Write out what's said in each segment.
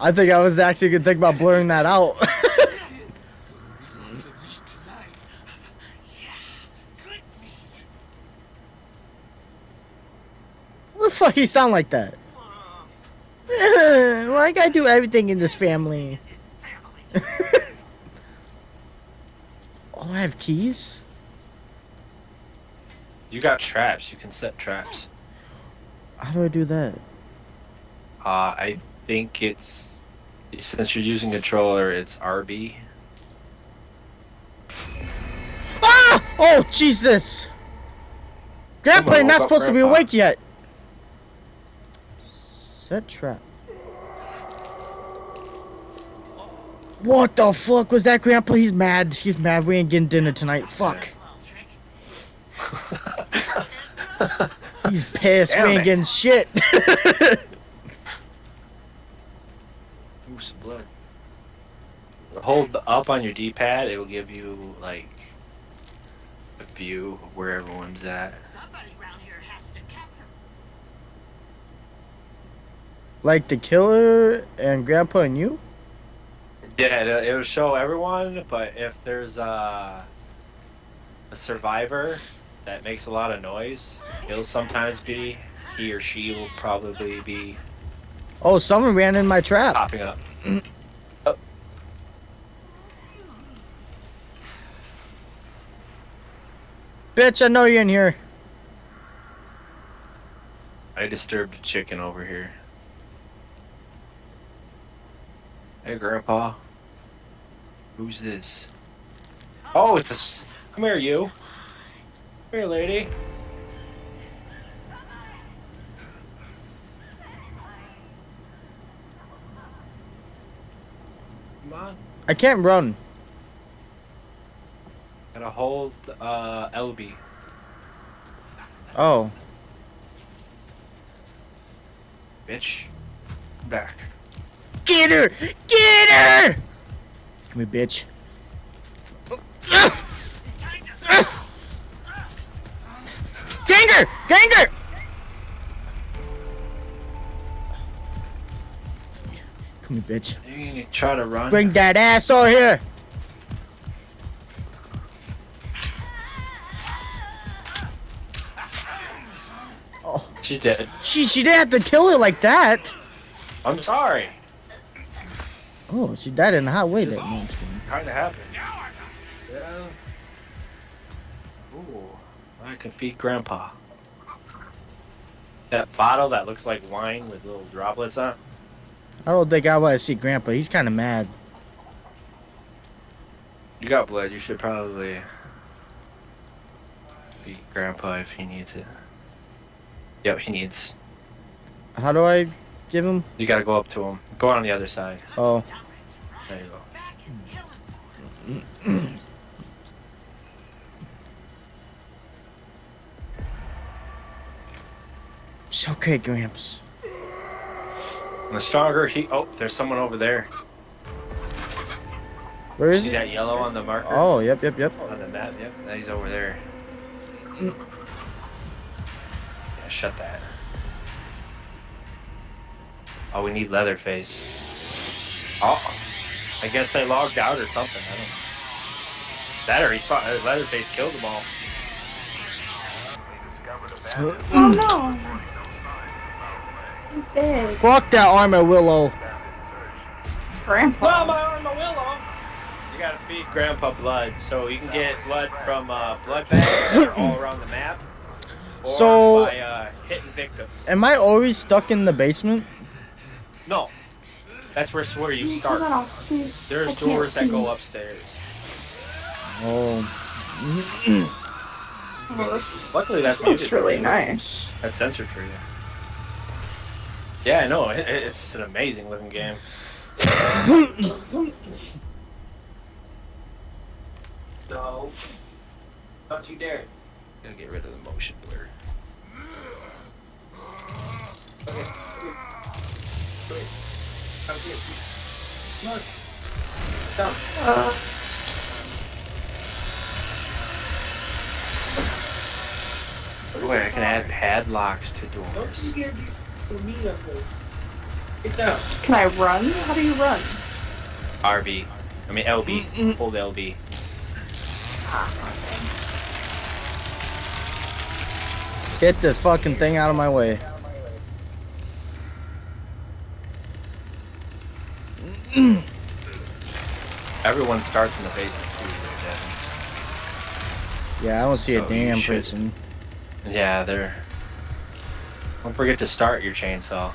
I think I was actually gonna think about blurring that out. What the fuck he sound like that? Why I gotta do everything in this family? Oh, I have keys? You got traps. You can set traps. How do I do that? I think it's since you're using controller, it's RB. Ah! Oh, Jesus! Grandpa, you're not supposed to be awake yet. Set trap. What the fuck was that, Grandpa? He's mad. He's mad. We ain't getting dinner tonight. Fuck. He's pissed. Damn we ain't it. getting shit. Ooh, some blood. Hold up on your D-pad. It will give you like a view of where everyone's at. Somebody around here has to catch him. Like the killer and Grandpa and you? Yeah, it'll show everyone, but if there's a survivor that makes a lot of noise, he'll sometimes be, he or she will probably be Oh, someone ran in my trap. popping up. Oh, Bitch, I know you're in here. I disturbed a chicken over here. Hey, Grandpa. Who's this? Oh, it's a... Come here, you. Come here, lady. Come on. I can't run. Gotta hold LB. Oh. Bitch. Back. Get her! Get her! Come here, bitch. Ganger! Ganger! Come here, bitch. You try to run. Bring that ass over here. Oh, She's dead. she didn't have to kill her like that. I'm sorry. Oh, she died in a hot way. Just- That no, I'm just kidding. Kinda happened. Yeah. Ooh. I can feed Grandpa. That bottle that looks like wine with little droplets on it. I don't think I want to see Grandpa. He's kind of mad. You got blood. You should probably feed Grandpa if he needs it. Yep, he needs. How do I give him? You gotta go up to him. Go on the other side. Oh, There you go. Back and kill him. it's okay, Gramps. And the stronger he... Oh, there's someone over there. Where is See he? that yellow on the marker? Oh, yep. On the map, yep. He's over there. Yeah, shut that. Oh, we need Leatherface. Oh, I guess they logged out or something. I don't know. That or he thought Leatherface killed them all. Oh no! I'm dead. Fuck that Armadillo. Grandpa. No, my Armadillo! You gotta feed Grandpa blood, so you can get blood from blood bags that are all around the map, or So- by hitting victims. Am I always stuck in the basement? No, that's where you Can you turn that start. off, please? I There's can't doors that see. go upstairs. Oh. Oh, this Luckily, that's looks muted. really nice. That's censored for you. Yeah, I know. It's an amazing looking game. No. Don't you dare. Gotta get rid of the motion blur. Okay. Wait. Come here. Come on. Come. Boy, I can add padlocks to Don't doors. you get these for me up there. Get down. Can I run? How do you run? RB. I mean LB. Hold LB. Ah, Get this fucking thing out of my way. Everyone starts in the basement too, Devin. Yeah, I don't see a So you damn should- person. Yeah, they're. Don't forget to start your chainsaw.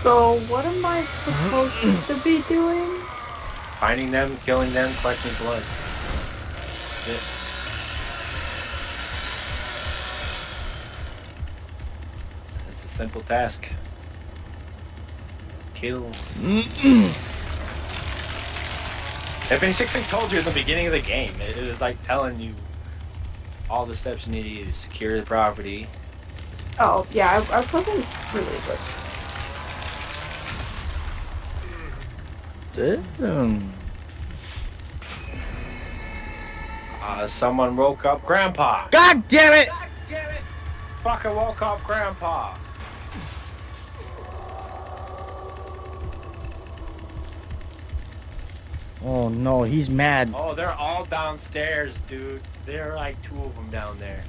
So what am I supposed to be doing? Finding them, killing them, collecting blood. That's it. It's a simple task. Kill. If basically told you in the beginning of the game, it was like telling you all the steps you need to use. Secure the property. Oh, yeah, I wasn't really listening. Damn. Someone woke up Grandpa. God damn it! Fucking woke up Grandpa. Oh no, he's mad. Oh, they're all downstairs, dude. There are like 2 of them down there.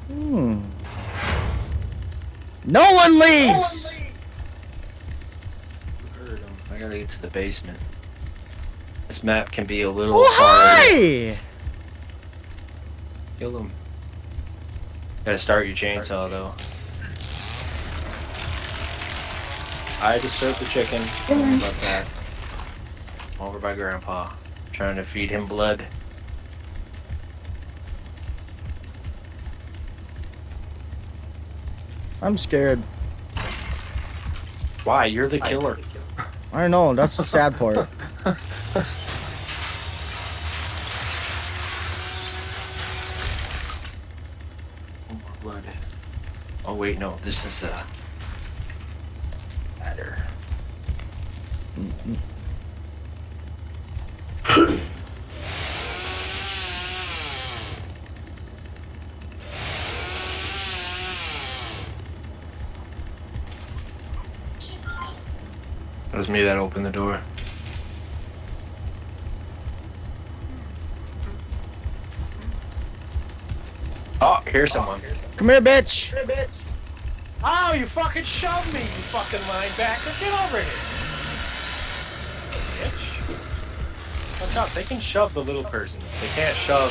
Hmm. No one leaves! Heard 'em. I gotta get to the basement. This map can be a little hard. Why? Kill them. Gotta start your chainsaw though. I disturbed the chicken. Don't worry about that. I'm over by Grandpa. Trying to feed him blood. I'm scared. Why? You're the killer. I know, that's the sad part. More blood. Oh wait, no. This is a ladder. It was me that opened the door. Oh, here's someone. Come here, bitch! Oh, you fucking shoved me, you fucking linebacker. Get over here. Bitch. Watch out, they can shove the little persons. They can't shove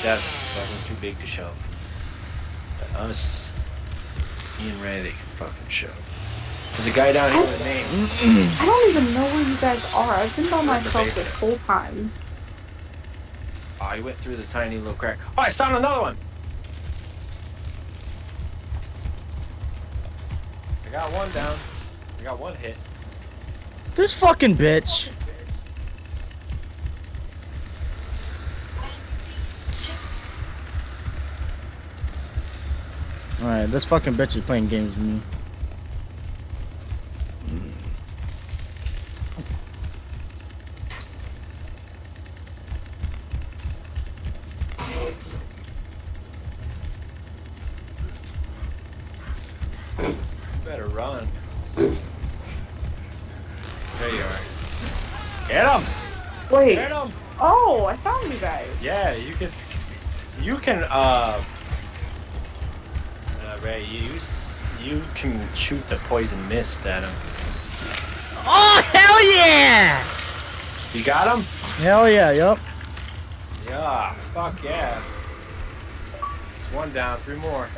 Devin. Devin's too big to shove. But us, me and Ray, they can fucking shove. There's a guy down here with a name. I don't even know where you guys are. I've been by myself this basement. whole time. Oh, he went through the tiny little crack. Oh, I found another one. I got one down. I got one hit. This fucking bitch. Alright, this fucking bitch is playing games with me. Better run. There you are. Get him! Wait. Get him! Oh, I found you guys. Yeah, you can. Ray, you can shoot the poison mist at him. Oh, hell yeah! You got him? Hell yeah, yup. Yeah. Fuck yeah. It's one down. 3 more.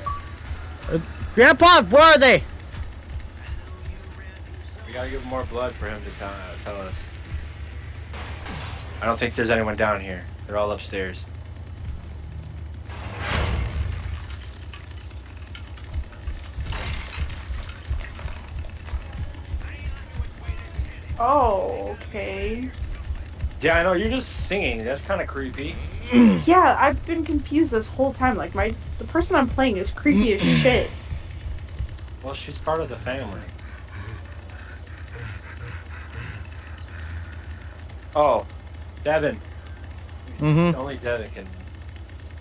Grandpa, where are they? We gotta give him more blood for him to tell us. I don't think there's anyone down here. They're all upstairs. Oh, okay. Yeah, I know. You're just singing. That's kind of creepy. Yeah, I've been confused this whole time. Like, the person I'm playing is creepy as shit. Well, she's part of the family. Oh, Devin. Mm-hmm. Only Devin can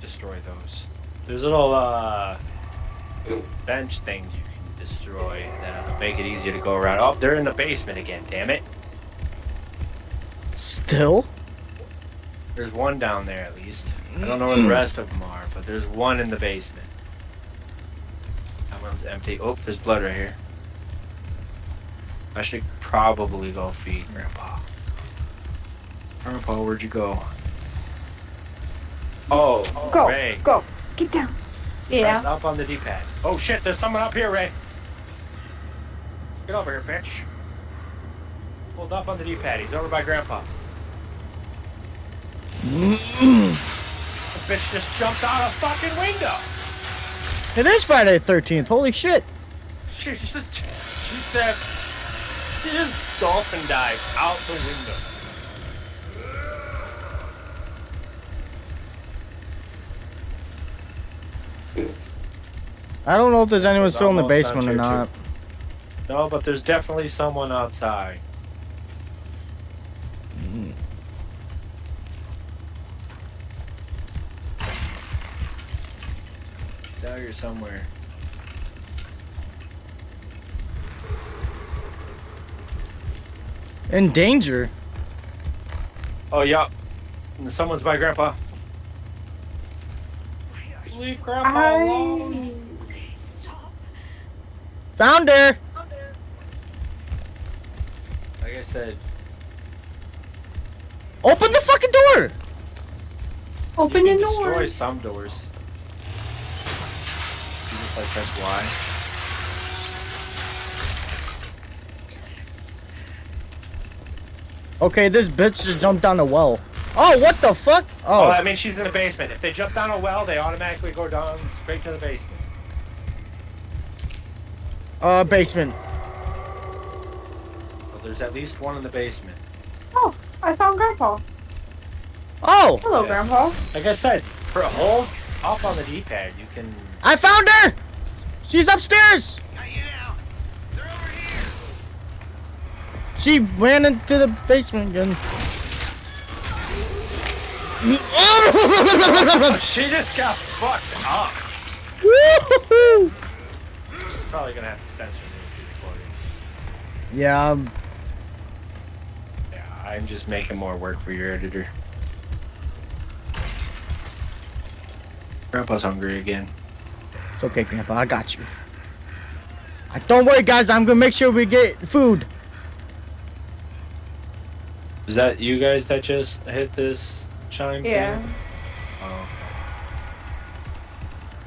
destroy those. There's little bench things you can destroy that'll make it easier to go around. Oh, they're in the basement again, damn it. Still? There's one down there at least. I don't know where the rest of them are, but there's one in the basement. That one's empty. Oh, there's blood right here. I should probably go feed Grandpa. Grandpa, where'd you go? Oh, Go, Ray. go, get down. Press Yeah. up on the D-pad. Oh shit, there's someone up here, Ray. Get over here, bitch. Hold up on the D-pad. He's over by Grandpa. This bitch just jumped out a fucking window. It is Friday the 13th. Holy shit. She said, she just dolphin dived out the window. I don't know if there's anyone It's still in the almost basement or on not. No, but there's definitely someone outside. He's out here somewhere. In danger. Oh, yup. And someone's by Grandpa. Leave Grandpa alone. Stop. Found her. Like I said, Open the fucking door. Open you your can door. destroy some doors. You just like press Y. Okay, this bitch just jumped down the well. Oh, what the fuck? Oh, Oh, that means she's in the basement. If they jump down a well, they automatically go down straight to the basement. basement. Well, there's at least one in the basement. Oh, I found Grandpa. Oh, Hello, Yeah. Grandpa. Like I said, for hold up on the D-pad, you can. I found her. She's upstairs. Got you now. They're over here. She ran into the basement again. She just got fucked up. Woo-hoo-hoo. Probably gonna have to censor this recording. Yeah, Yeah, I'm just making more work for your editor. Grandpa's hungry again. it's okay, Grandpa. I got you. Don't worry, guys. I'm gonna make sure we get food. Is that you guys that just hit this chime? Yeah. thing? Oh.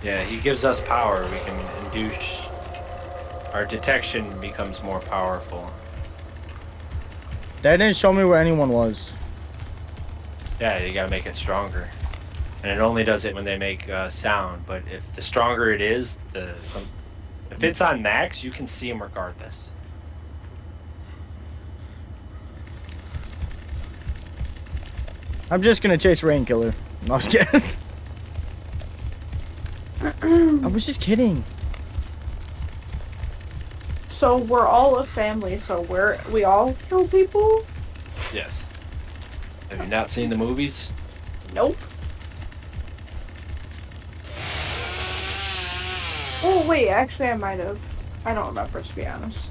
Yeah, he gives us power. We can induce. Our detection becomes more powerful. That didn't show me where anyone was. Yeah, you gotta make it stronger. And it only does it when they make sound. But if the stronger it is, if it's on max, you can see them regardless. I'm just gonna chase Rain Killer. No, I was kidding. I was just kidding. So we're all a family. So we all kill people. Yes. Have you not seen the movies? Nope. Oh wait, actually I might have. I don't remember, to be honest.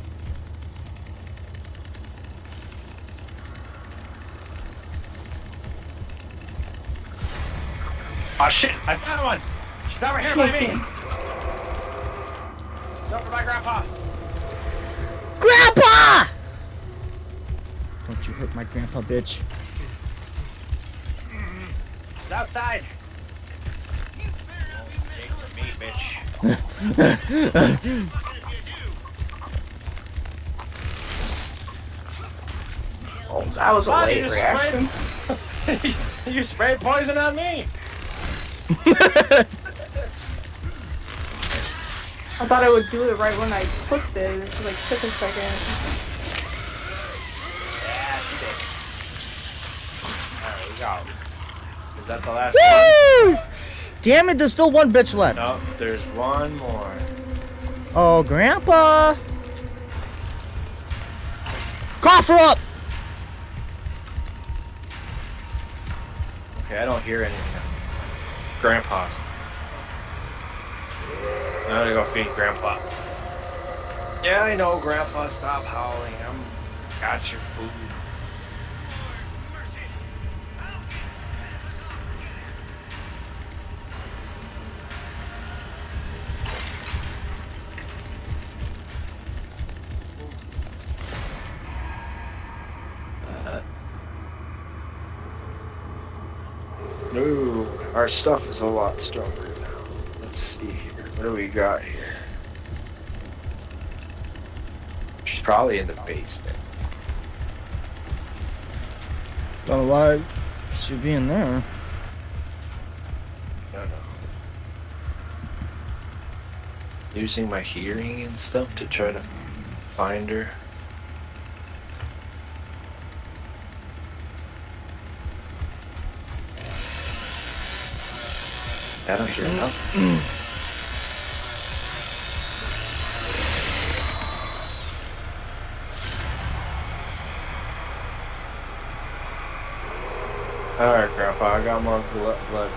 Oh shit! I found one! She's over here by me! Chicken. She's over by Grandpa! Grandpa! Don't you hurt my grandpa, bitch. She's outside! Escape from me, bitch. Oh, that was a Why late you reaction. You sprayed poison on me! I thought I would do it right when I clicked it. It like took a second. Yeah, she did. Alright, we go. Is that the last Woo! Damn it, there's still one bitch one? left. No, there's one more. Oh, Grandpa! Cough her up! Okay, I don't hear anything. Grandpa's. gonna go feed Grandpa. Yeah, I know, Grandpa. Stop howling. Got your food. Mercy! Help! No, our stuff is a lot stronger now. Let's see here. What do we got here? She's probably in the basement. Don't know why she'd be in there. I don't know. Using my hearing and stuff to try to find her. I don't hear nothing. Alright, Grandpa, I got more blood.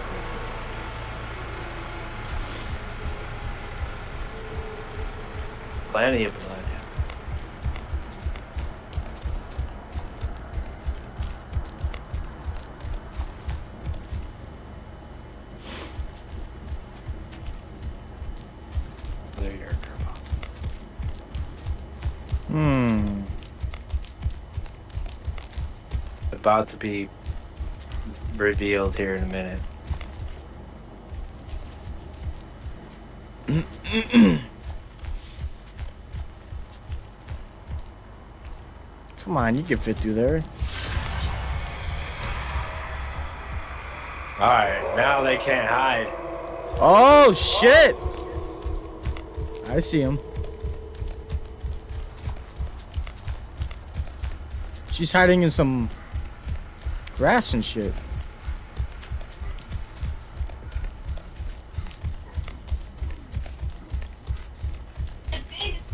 Plenty of blood. There you are, Grandpa. About to be revealed here in a minute. Come on, you can fit through there. Alright, now they can't hide. Oh shit! I see him. She's hiding in some grass and shit.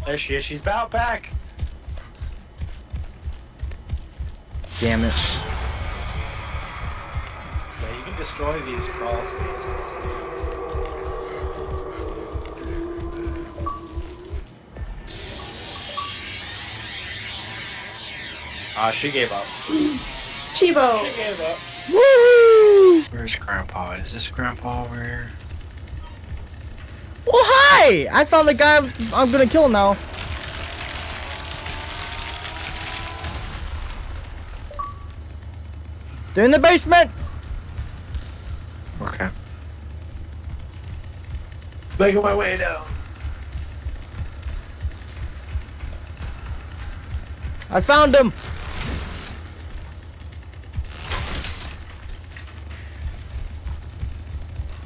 There she is, she's about back. Damn it. Yeah, you can destroy these crawl spaces. She gave up. Chibo. She gave up. Woo! Where's Grandpa? Is this Grandpa over here? Well, hi! I found the guy I'm gonna kill now. They're in the basement! Okay. Making my way down. I found him!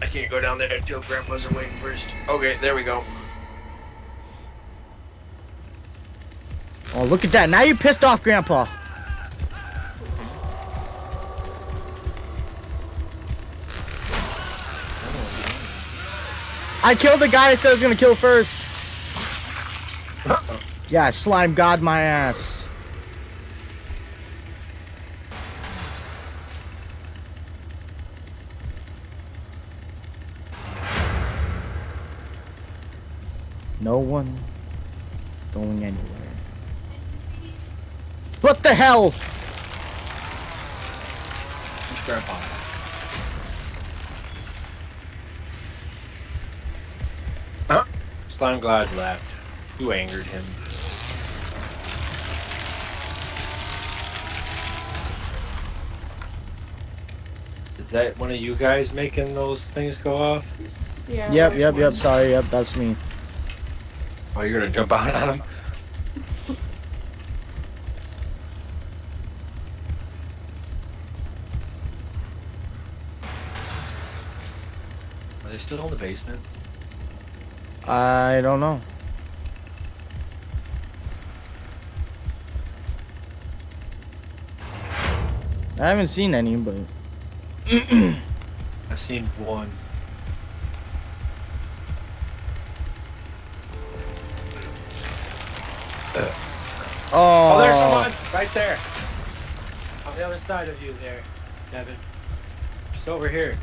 I can't go down there until Grandpa's awake first. Okay, there we go. Oh, look at that. Now you pissed off Grandpa. I killed the guy I said I was gonna kill first. Yeah, slime god my ass. No one going anywhere. What the hell? It's Grandpa. Slime Glide left. You angered him. Is that one of you guys making those things go off? Yeah. Yep. Sorry, yep, that's me. Oh, you're gonna jump out on him? Are they still in the basement? I don't know. I haven't seen any, but I've seen one. Oh, there's someone right there. On the other side of you there, Devin. Just over here.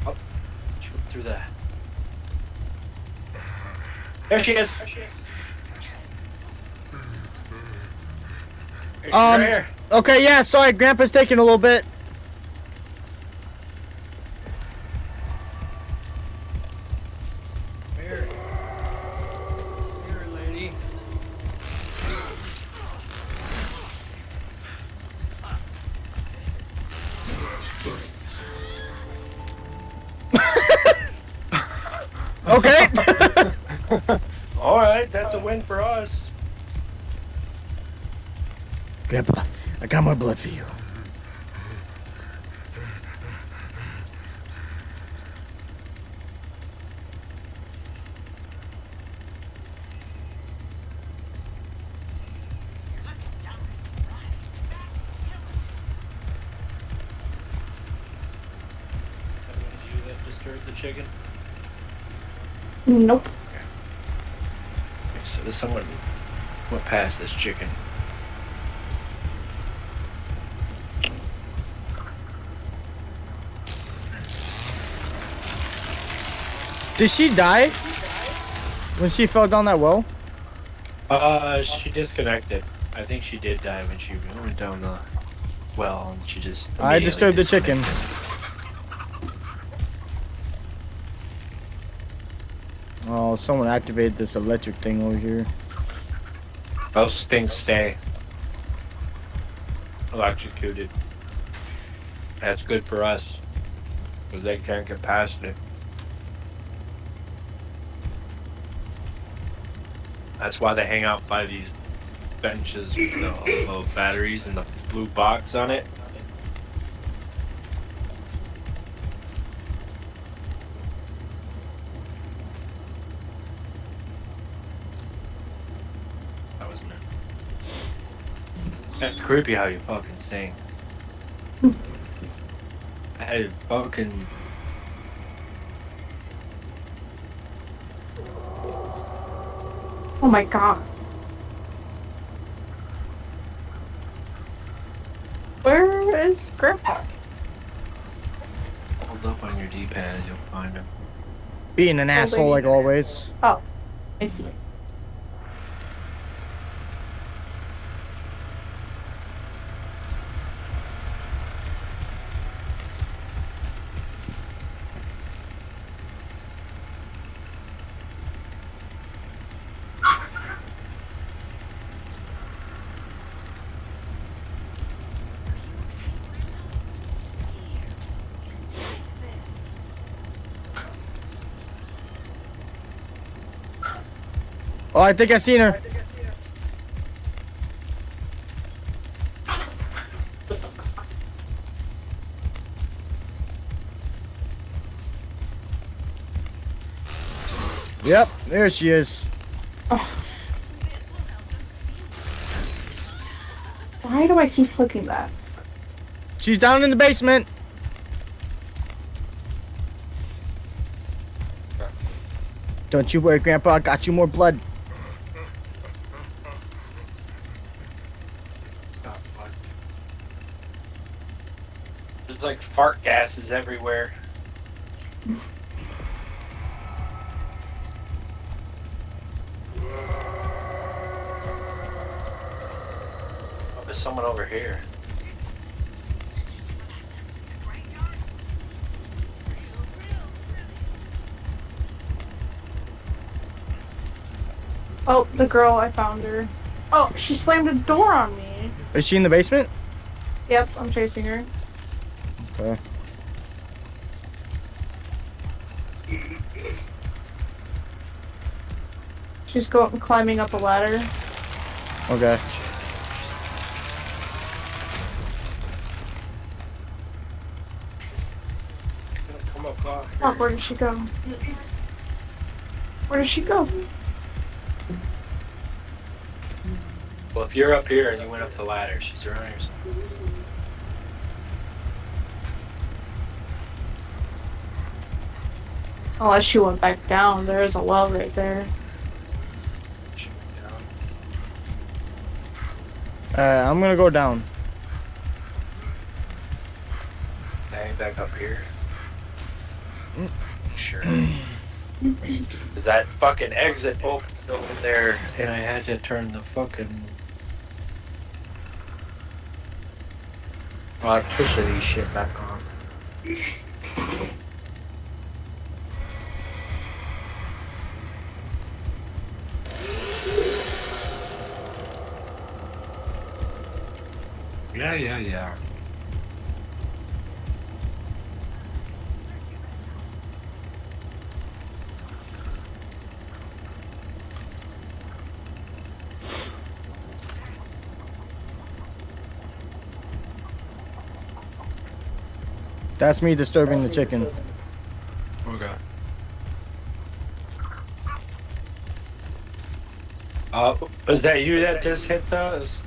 Oh, shoot through that. There she is. There she's Um, right here. Okay, yeah, sorry, Grandpa's taking a little bit. Here. Here, lady. Okay. Alright, that's a win for us. Grandpa, I got more blood for you. You that disturbed the chicken? Nope. Okay, so there's someone went past this chicken. Did she die when she fell down that well? She disconnected. I think she did die when she went down the well, and she just. I disturbed the chicken. Oh, someone activated this electric thing over here. Those things stay electrocuted. That's good for us, because they can't get past it. That's why they hang out by these benches with the little batteries and the blue box on it. That was me. That's creepy how you fucking sing. I fucking. Oh my god. Where is Grandpa? Hold up on your D-pad, you'll find him. Being an asshole like always. Oh, I see. Oh, I think I seen her. Yep, there she is. Why do I keep clicking that? She's down in the basement. Don't you worry, Grandpa. I got you more blood. There's like fart gases everywhere. Oh, there's someone over here. Oh, the girl, I found her. Oh, she slammed a door on me. Is she in the basement? Yep, I'm chasing her. Okay. She's climbing up a ladder. Okay. Come up, Oh, where did she go? Where did she go? Well, if you're up here and you went up the ladder, she's around here somewhere. Unless she went back down. There is a well right there. She went down. I'm gonna go down. Hang back up here. Sure. Cause that fucking exit opened over there, and I had to turn the fucking electricity shit back on. Yeah. That's me disturbing the chicken. Okay. Was that you that just hit those?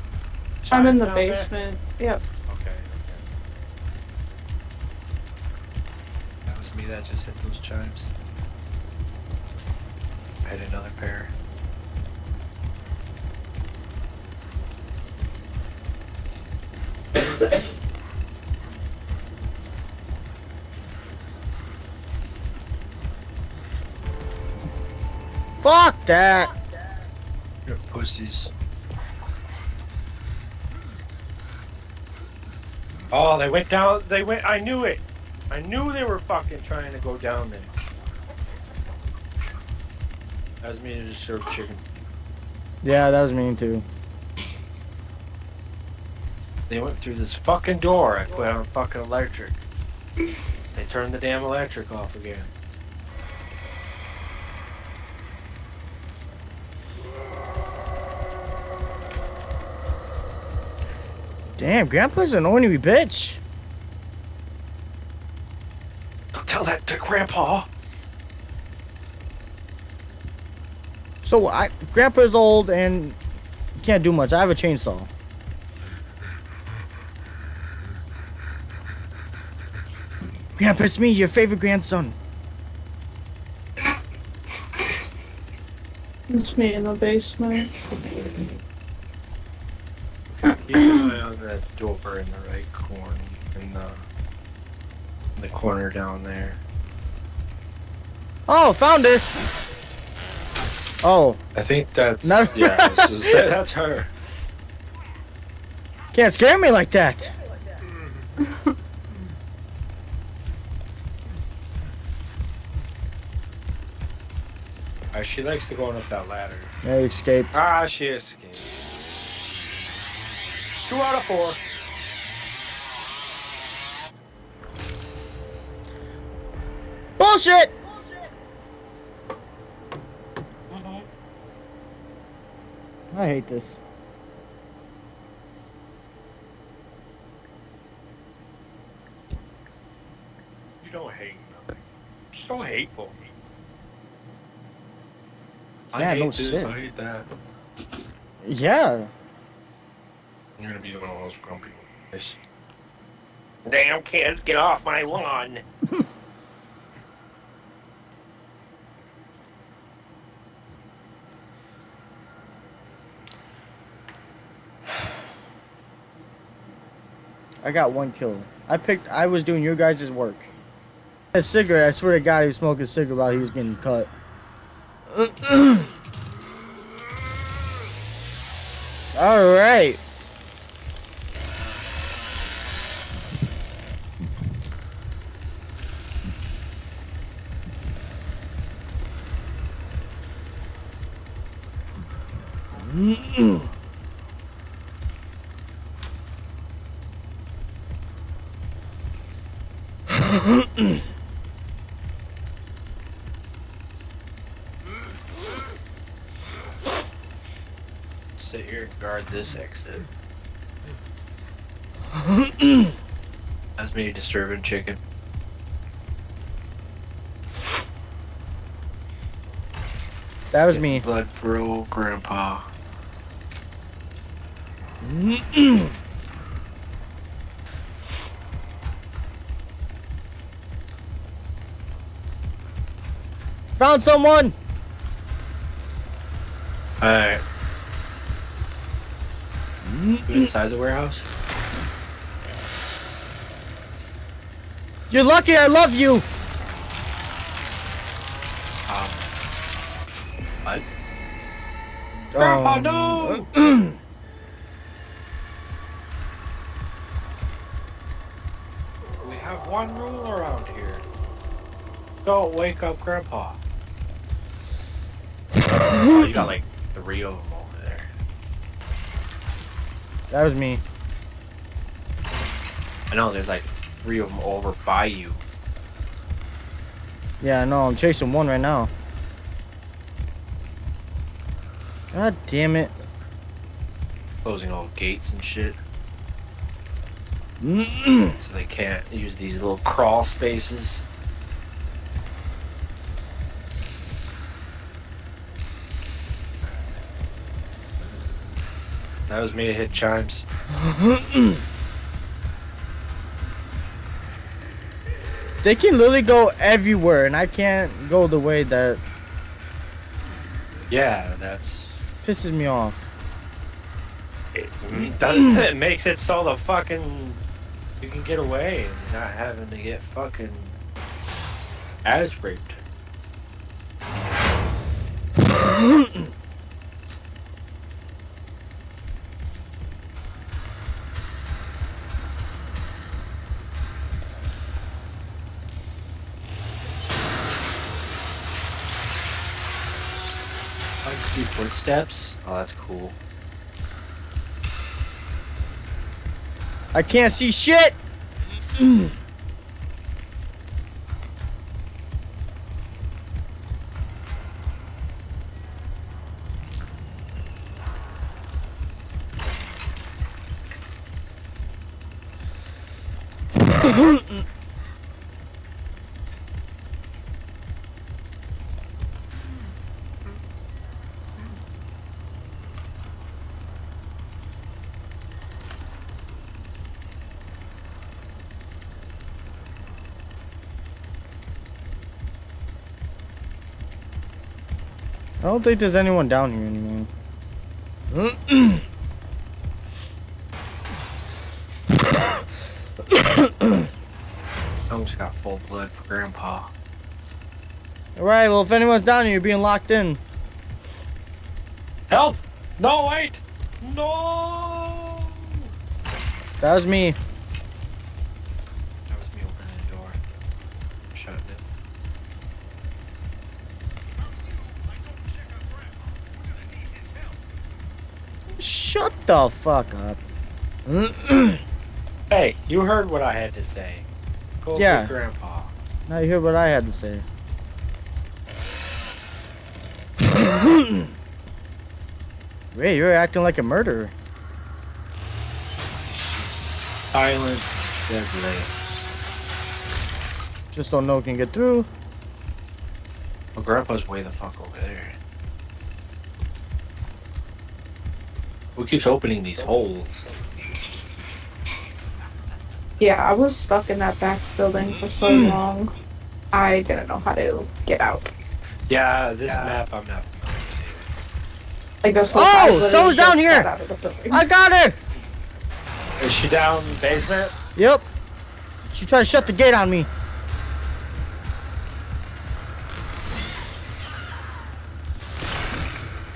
I'm in the down there? basement. Yep. Okay. That was me that just hit those chimes. I had another pair. Fuck that! You're pussies. Oh, they went down. I knew it. I knew they were fucking trying to go down there. That was me to just serve chicken. Yeah, that was mean too. They went through this fucking door. I put on fucking electric. They turned the damn electric off again. Damn, Grandpa's an ornery bitch. Don't tell that to Grandpa. So Grandpa's old and can't do much. I have a chainsaw. Grandpa, it's me, your favorite grandson. It's me in the basement. Keep an eye on that door in the right corner, in the corner down there. Oh, found her. Oh, I think that's No. that's her. can't scare me like that. She likes to go up that ladder. I escaped. Ah, she escaped. 2 out of 4. Bullshit! I hate this. You don't hate nothing. So hateful. I Yeah, hate no this, shit. I hate that. Yeah. You're gonna be one of those grumpy guys. Damn kids, get off my lawn! I got 1 kill. I was doing your guys' work. A cigarette, I swear to God, he was smoking a cigarette while he was getting cut. Alright. Sit here and guard this exit. That's me disturbing chicken. That was me. Blood for old grandpa. Found someone! Alright. Inside the warehouse? You're lucky I love you! What? Grandpa, no! We have one rule around here. Don't wake up Grandpa. Oh, you got like 3 of them over there. That was me. I know there's like 3 of them over by you. Yeah, I know. I'm chasing one right now. God damn it. Closing all gates and shit. So they can't use these little crawl spaces. That was me to hit chimes. They can literally go everywhere, and I can't go the way that Yeah, that's... pisses me off. It makes it so the fucking... You can get away and you're not having to get fucking... ass raped. I can see footsteps. Oh, that's cool. I can't see shit! I don't think there's anyone down here anymore. I almost got full blood for Grandpa. Alright, well, if anyone's down here, you're being locked in. Help! No, wait! No! That was me. That was me opening the door. Shutting it. Shut the fuck up. Hey, you heard what I had to say. Go Yeah. get Grandpa. Now you hear what I had to say. Ray, you're acting like a murderer. She's silent, deadly. Just don't know who can get through. Well, Grandpa's way the fuck over there. Who keeps opening these holes? Yeah, I was stuck in that back building for so long. I didn't know how to get out. Yeah, this map I'm not familiar with. Like those whole Oh, I literally someone's down just here. got out of the building. I got her! Is she down in the basement? Yep. She tried to shut the gate on me.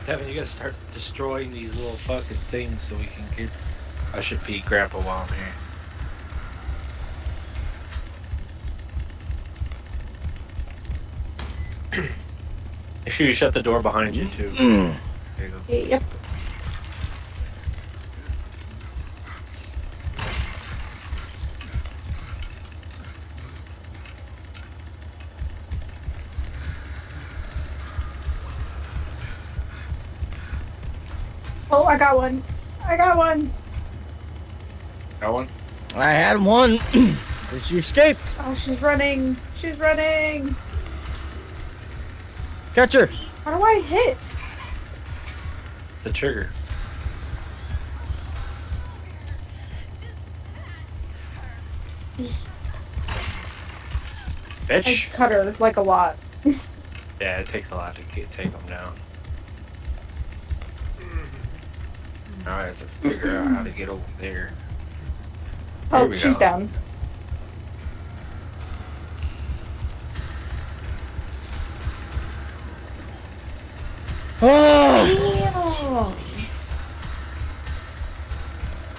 Devin, you gotta start destroying these little fucking things so we can get... I should feed Grandpa while I'm here. Make sure you shut the door behind you too. There you go. Yep. Oh, I got one. I got one. Got one? I had one. But she escaped. Oh, she's running. She's running. Catch her. How do I hit? The trigger. I Bitch. cut her like a lot. Yeah, it takes a lot to take them down. Now I have to figure out how to get over there. There Oh, we she's go. down. Oh! You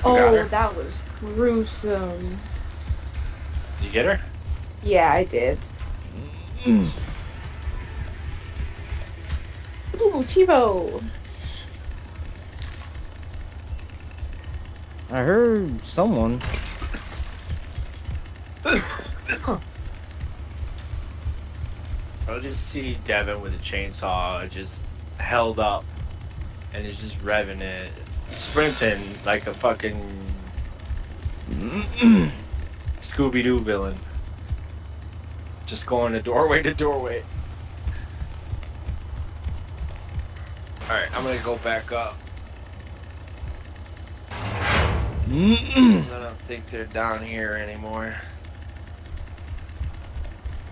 got her? Oh, that was gruesome. You get her? Yeah, I did. Ooh, Chivo. I heard someone. I'll just see Devin with a chainsaw just held up and is just revving it, sprinting like a fucking Scooby-Doo villain. Just going to doorway to doorway. Alright, I'm gonna go back up. I don't think they're down here anymore.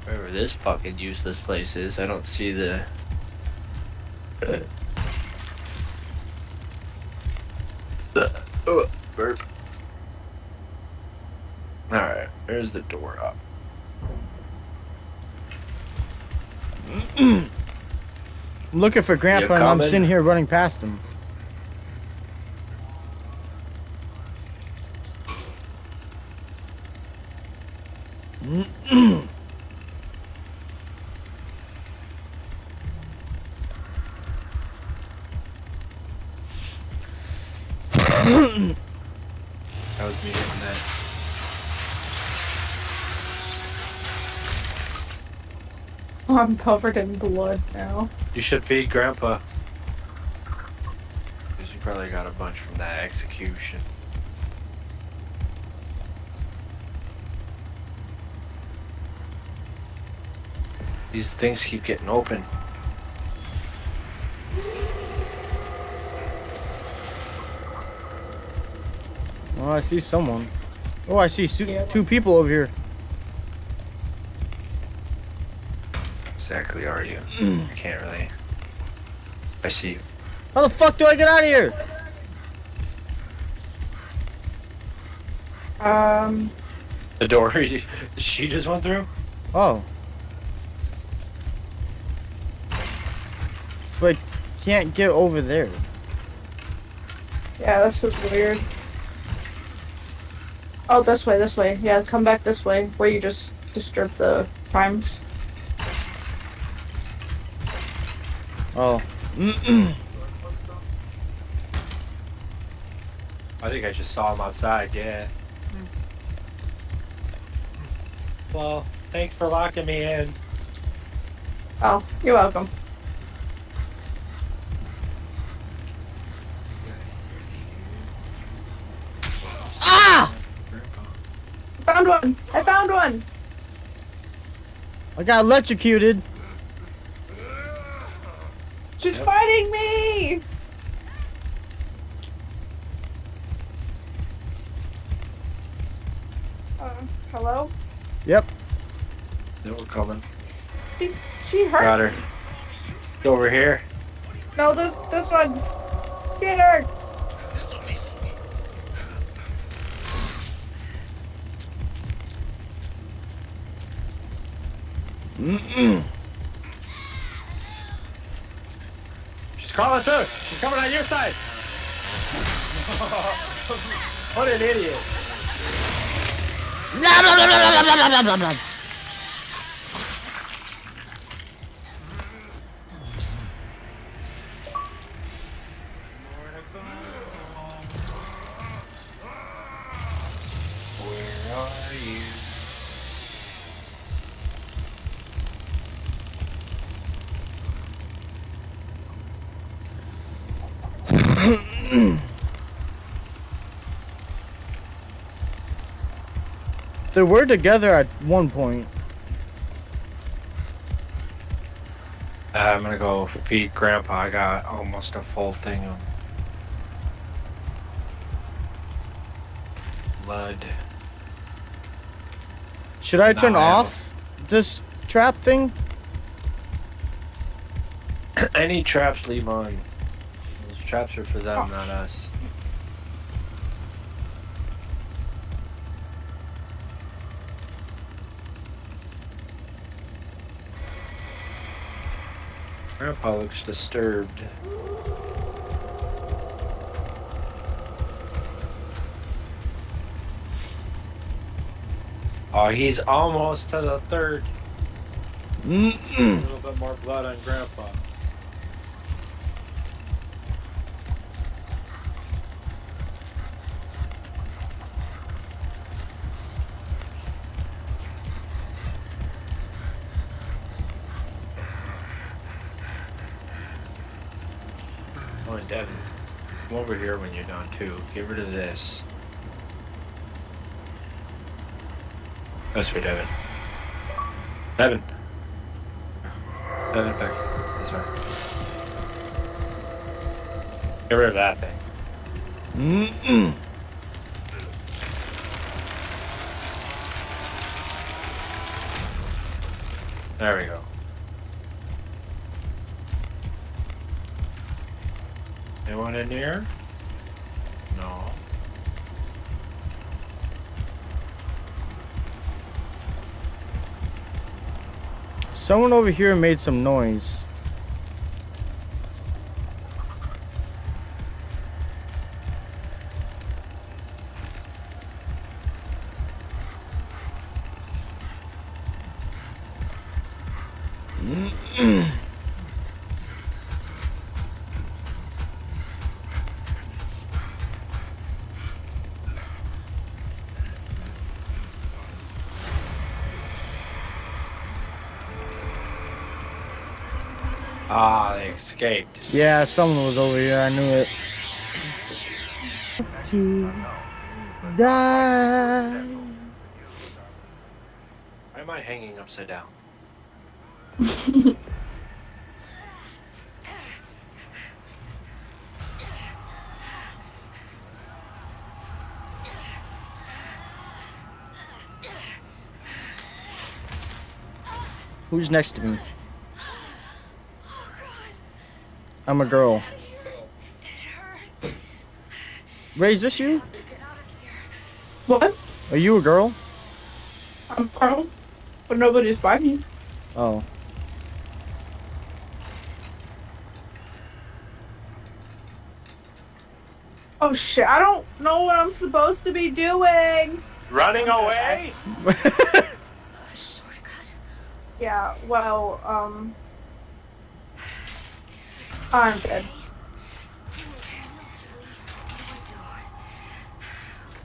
Wherever this fucking useless place is, I don't see the... burp. Alright, there's the door up. I'm looking for Grandpa and I'm coming? sitting here running past him. That was me hitting that. I'm covered in blood now. You should feed Grandpa. Because you probably got a bunch from that execution. These things keep getting open. Oh, I see someone. Oh, I see Yeah. two people over here. Exactly are you? I can't really. I see you. How the fuck do I get out of here? The door she just went through? Oh. But can't get over there. Yeah, this is weird. Oh, this way, this way. Yeah, come back this way, where you just disturbed the primes. Oh. I think I just saw him outside, yeah. Well, thanks for locking me in. Oh, you're welcome. Ah! Found one! I found one! I got electrocuted. She's fighting me! Hello? Yep. They were coming. She hurt. Got her. Go over here. No, this one. Get her! She's calling too. She's coming on your side. What an idiot. Blah, blah, blah, blah, blah, blah, blah, blah, blah. Where are you? They were together at one point. I'm gonna go feed Grandpa. I got almost a full thing of blood. Should I turn No, I have off this trap thing? Any traps, leave on. Those traps are for them, not us. Grandpa looks disturbed. Oh, he's almost to the third. A little bit more blood on Grandpa. Oh, and Devin, come over here when you're done too. Get rid of this. That's for Devin. Devin. Devin, back. This way. Get rid of that thing. There we go. Anyone in here? No. Someone over here made some noise. Ah, they escaped. Yeah, someone was over here. I knew it. To die. Why am I hanging upside down? Who's next to me? I'm a girl. Ray, is this you? What? Are you a girl? I'm prone, but nobody's by me. Oh. Oh shit, I don't know what I'm supposed to be doing. Running away? Yeah, well, I'm dead.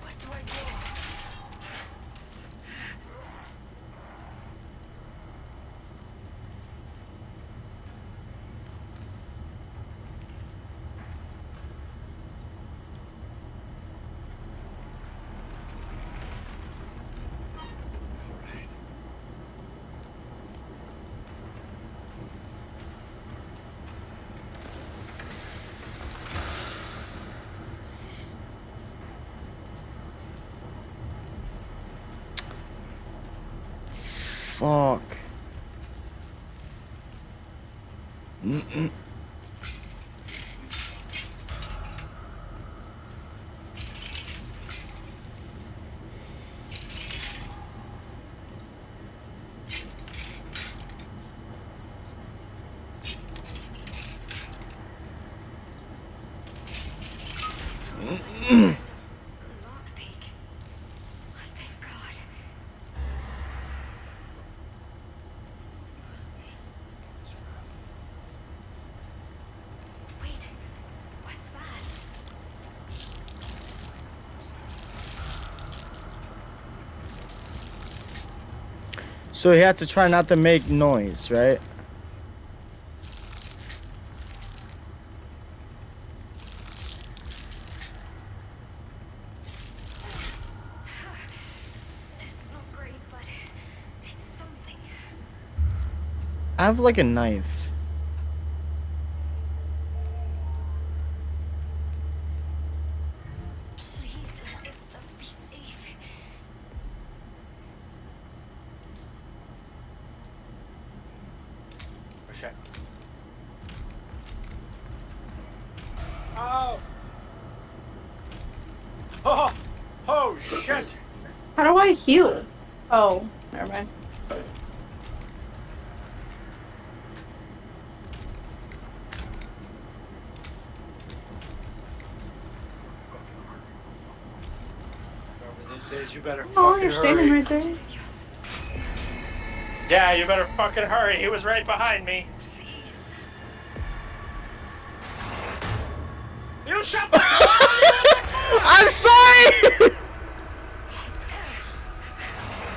What do I do? Fuck. Lockpick. Thank God. Wait, what's that? So he had to try not to make noise, right? It's not great, but it's something. I have like a knife. Please let this stuff be safe. Oh shit. Oh! Oh! Oh shit! How do I heal? Oh, never mind. He says you better Oh, fucking you're standing hurry. right there. Yeah, you better fucking hurry. He was right behind me. You shut the I'm sorry!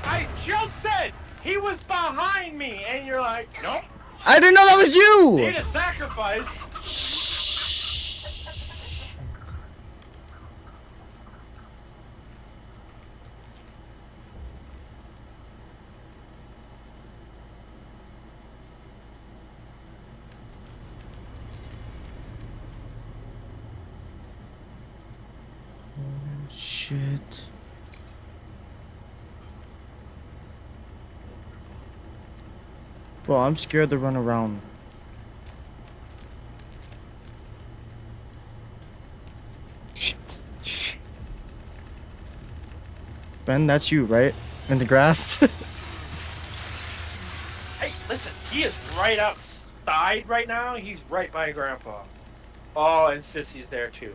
I just said he was behind me, and you're like, nope. I didn't know that was you! Need a sacrifice. Shh. Oh, shit. Bro, I'm scared to run around. Shit. Ben, that's you, right? In the grass? Hey, listen, he is right outside right now. He's right by Grandpa. Oh, and Sissy's there too.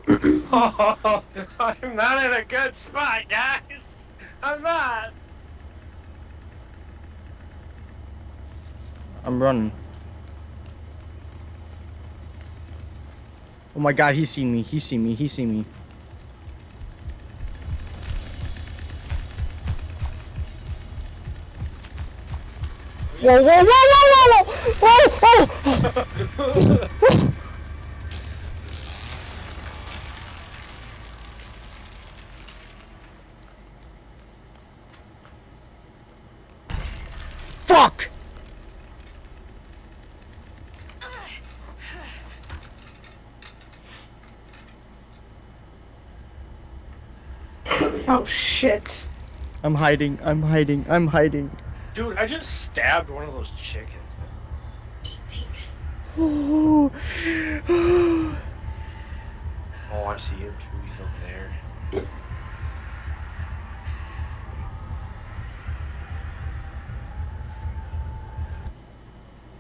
Oh, I'm not in a good spot, guys. I'm not. I'm running. Oh my god, he seen me. He seen me. He seen me. Whoa, whoa, whoa, whoa, whoa, whoa! Whoa, whoa! Fuck! Oh shit. I'm hiding. I'm hiding. I'm hiding. Dude, I just stabbed one of those chickens. Oh, Oh, I see him too. He's over there.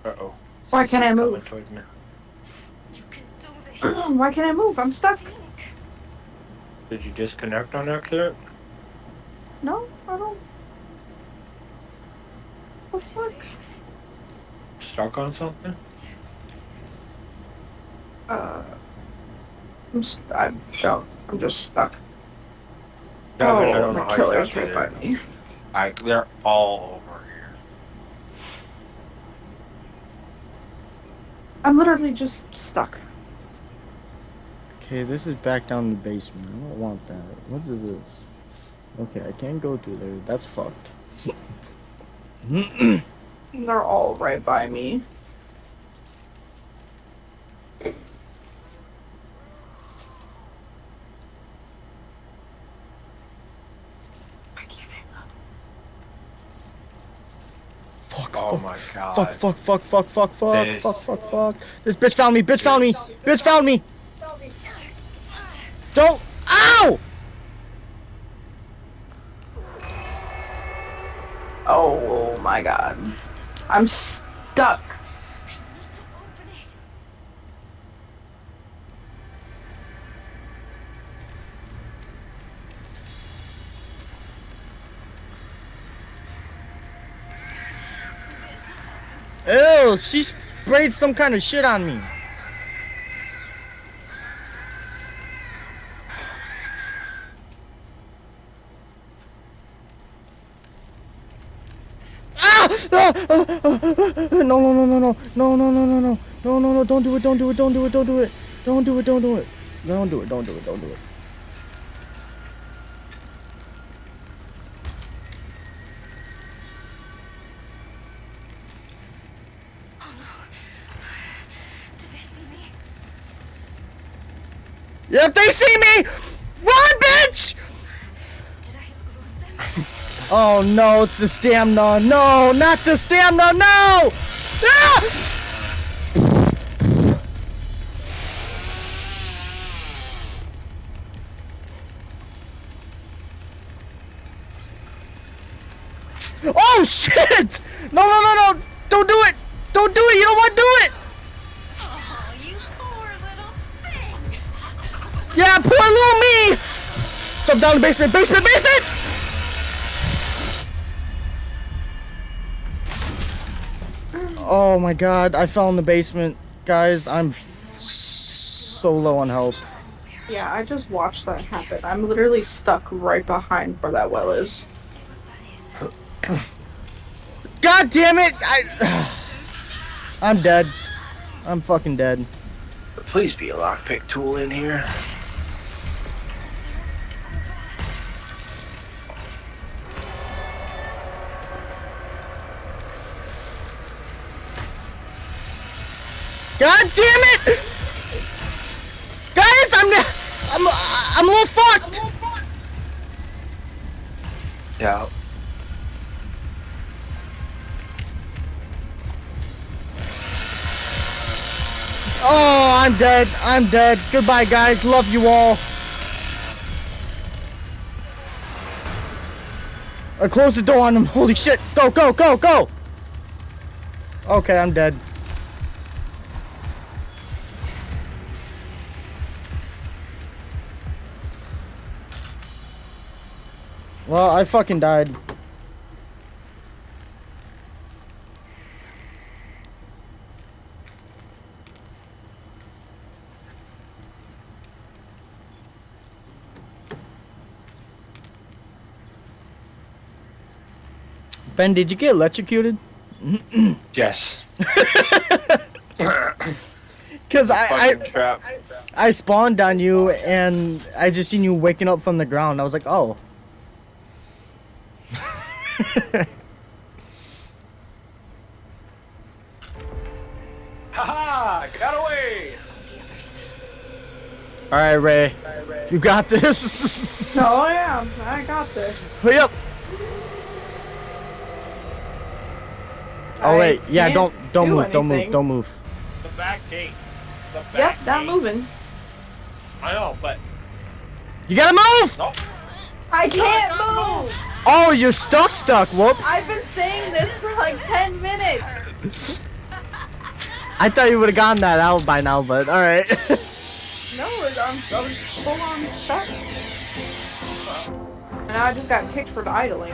Uh-oh. Why can't I Sissy's coming move? towards me. You can do this. Why can't I move? I'm stuck. Think. Did you disconnect on accident? No, I don't. What the fuck? Stuck on something? I'm just stuck. Devin, I Oh, don't know my how killer's you right got by you me. there. They're all over here. I'm literally just stuck. okay, this is back down in the basement. I don't want that. What is this? Okay, I can't go through there. That's fucked. They're all right by me. Why can't I move? Fuck, Oh fuck. my god. Fuck, fuck, fuck, fuck, fuck, fuck, This- fuck, fuck, fuck. This bitch found me, bitch found me, bitch found me. Don't, ow! Oh my god. I'm stuck. I need to open it. Ew, she sprayed some kind of shit on me. Ah! No, no, no, no, no, no, no, no, no, no, no, no, no, don't do it, don't do it, don't do it, don't do it, don't do it, don't do it, don't do it, don't do it, don't do it. Oh no. Did they see me? Yep, they see me! Run, bitch! Did I lose them? Oh no, it's the stamina. No, not the stamina, no! Ah! Oh shit! No, no, no, no! Don't do it! Don't do it! You don't want to do it! Oh, you poor little thing. Yeah, poor little me! Jump down the basement, basement, basement! Oh my god, I fell in the basement. Guys, I'm so low on health. Yeah, I just watched that happen. I'm literally stuck right behind where that well is. God damn it! I'm dead. I'm fucking dead. Please be a lockpick tool in here. God damn it! Guys, I'm a little fucked. Yeah. Oh, I'm dead. I'm dead. Goodbye, guys. Love you all. I closed the door on them. Holy shit. Go, go, go, go. Okay, I'm dead. Well, I fucking died. Ben, did you get electrocuted? Yes. Cause Fucking trap. I spawned on you and I just seen you waking up from the ground. I was like, oh. Haha! Got away! All right, Ray. You got this. Oh yeah, I got this. Hurry up. Oh wait, yeah, don't move, don't move, don't move. The back gate. The back Yep, not gate. moving. I know, but You gotta move. nope. I can't move! Oh, you're stuck. Whoops. I've been saying this for like 10 minutes! I thought you would have gotten that out by now, but all right. No, I was full on stuck. And I just got kicked for idling.